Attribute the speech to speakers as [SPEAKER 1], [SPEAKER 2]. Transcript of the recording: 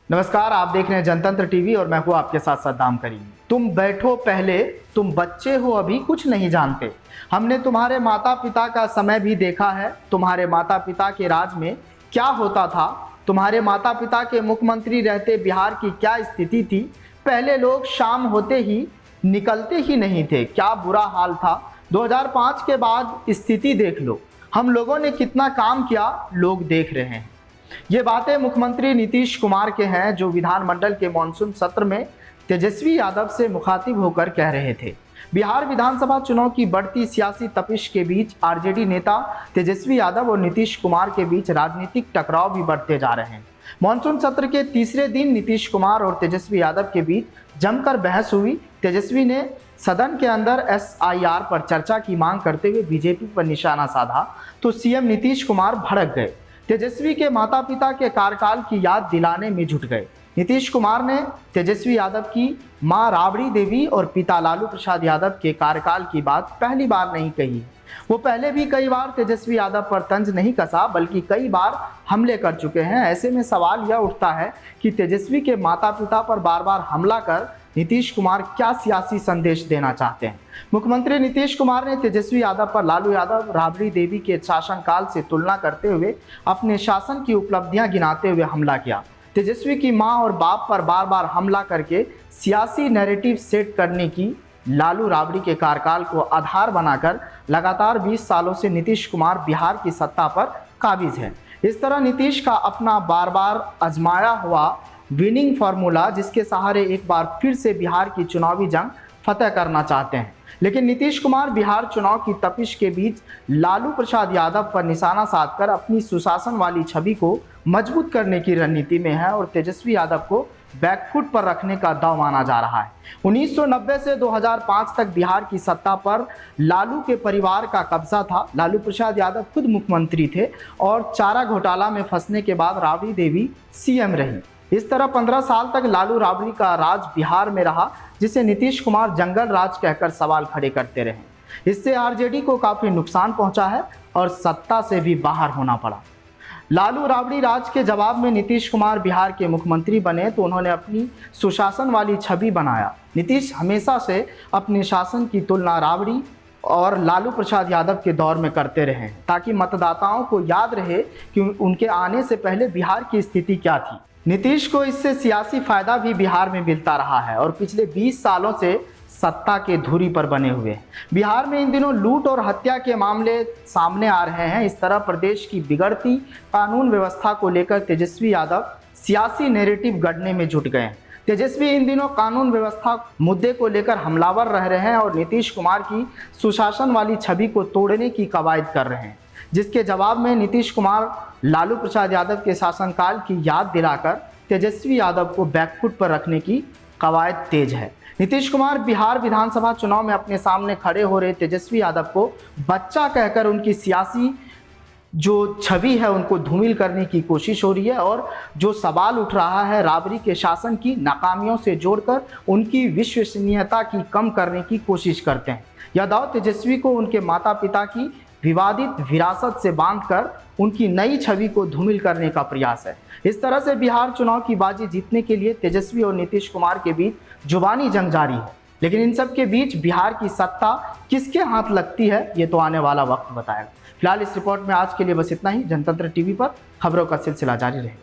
[SPEAKER 1] नमस्कार, आप देख रहे हैं जनतंत्र टीवी और मैं हूं आपके साथ सद्दाम करीम। तुम बैठो पहले, तुम बच्चे हो अभी कुछ नहीं जानते। हमने तुम्हारे माता पिता का समय भी देखा है। तुम्हारे माता पिता के राज में क्या होता था, तुम्हारे माता पिता के मुख्यमंत्री रहते बिहार की क्या स्थिति थी। पहले लोग शाम होते ही निकलते ही नहीं थे, क्या बुरा हाल था। 2005 के बाद स्थिति देख लो, हम लोगों ने कितना काम किया लोग देख रहे हैं। ये बातें मुख्यमंत्री नीतीश कुमार के हैं, जो विधानमंडल के मानसून सत्र में तेजस्वी यादव से मुखातिब होकर कह रहे थे। बिहार विधानसभा चुनाव की बढ़ती सियासी तपिश के बीच आरजेडी नेता तेजस्वी यादव और नीतीश कुमार के बीच राजनीतिक टकराव भी बढ़ते जा रहे हैं। मानसून सत्र के तीसरे दिन नीतीश कुमार और तेजस्वी यादव के बीच जमकर बहस हुई। तेजस्वी ने सदन के अंदर SIR पर चर्चा की मांग करते हुए बीजेपी पर निशाना साधा तो सीएम नीतीश कुमार भड़क गए। तेजस्वी के माता पिता के कार्यकाल की याद दिलाने में जुट गए। नीतीश कुमार ने तेजस्वी यादव की मां राबड़ी देवी और पिता लालू प्रसाद यादव के कार्यकाल की बात पहली बार नहीं कही है। वो पहले भी कई बार तेजस्वी यादव पर तंज नहीं कसा, बल्कि कई बार हमले कर चुके हैं। ऐसे में सवाल यह उठता है कि तेजस्वी के माता पिता पर बार बार हमला कर नीतीश कुमार क्या सियासी संदेश देना चाहते हैं। मुख्यमंत्री नीतीश कुमार ने तेजस्वी यादव पर लालू यादव, राबड़ी देवी के शासनकाल से तुलना करते हुए अपने शासन की उपलब्धियां गिनाते हुए हमला किया। तेजस्वी की मां और बाप पर बार बार हमला करके सियासी नैरेटिव सेट करने की लालू राबड़ी के कार्यकाल को आधार बनाकर लगातार 20 सालों से नीतीश कुमार बिहार की सत्ता पर काबिज है। इस तरह नीतीश का अपना बार बार आजमाया हुआ विनिंग फार्मूला, जिसके सहारे एक बार फिर से बिहार की चुनावी जंग फतेह करना चाहते हैं। लेकिन नीतीश कुमार बिहार चुनाव की तपिश के बीच लालू प्रसाद यादव पर निशाना साधकर अपनी सुशासन वाली छवि को मजबूत करने की रणनीति में है और तेजस्वी यादव को बैकफुट पर रखने का दाव माना जा रहा है। 1990 से 2005 तक बिहार की सत्ता पर लालू के परिवार का कब्जा था। लालू प्रसाद यादव खुद मुख्यमंत्री थे और चारा घोटाला में फंसने के बाद राबड़ी देवी सीएम रही। इस तरह 15 साल तक लालू राबड़ी का राज बिहार में रहा, जिसे नीतीश कुमार जंगल राज कहकर सवाल खड़े करते रहे। इससे आरजेडी को काफी नुकसान पहुंचा है और सत्ता से भी बाहर होना पड़ा। लालू राबड़ी राज के जवाब में नीतीश कुमार बिहार के मुख्यमंत्री बने तो उन्होंने अपनी सुशासन वाली छवि बनाया। नीतीश हमेशा से अपने शासन की तुलना राबड़ी और लालू प्रसाद यादव के दौर में करते रहे, ताकि मतदाताओं को याद रहे कि उनके आने से पहले बिहार की स्थिति क्या थी। नीतीश को इससे सियासी फायदा भी बिहार में मिलता रहा है और पिछले 20 सालों से सत्ता के धुरी पर बने हुए हैं। बिहार में इन दिनों लूट और हत्या के मामले सामने आ रहे हैं। इस तरह प्रदेश की बिगड़ती कानून व्यवस्था को लेकर तेजस्वी यादव सियासी नैरेटिव गढ़ने में जुट गए हैं। तेजस्वी इन दिनों कानून व्यवस्था मुद्दे को लेकर हमलावर रह रहे हैं और नीतीश कुमार की सुशासन वाली छवि को तोड़ने की कवायद कर रहे हैं, जिसके जवाब में नीतीश कुमार लालू प्रसाद यादव के शासनकाल की याद दिलाकर तेजस्वी यादव को बैकफुट पर रखने की कवायद तेज है। नीतीश कुमार बिहार विधानसभा चुनाव में अपने सामने खड़े हो रहे तेजस्वी यादव को बच्चा कहकर उनकी सियासी जो छवि है उनको धूमिल करने की कोशिश हो रही है और जो सवाल उठ रहा है राबड़ी के शासन की नाकामियों से जोड़कर उनकी विश्वसनीयता की कम करने की कोशिश करते हैं। यह दाव तेजस्वी को उनके माता पिता की विवादित विरासत से बांधकर उनकी नई छवि को धूमिल करने का प्रयास है। इस तरह से बिहार चुनाव की बाजी जीतने के लिए तेजस्वी और नीतीश कुमार के बीच जुबानी जंग जारी है। लेकिन इन सब के बीच बिहार की सत्ता किसके हाथ लगती है, ये तो आने वाला वक्त बताएगा। फिलहाल इस रिपोर्ट में आज के लिए बस इतना ही। जनतंत्र टीवी पर खबरों का सिलसिला जारी रहेगा।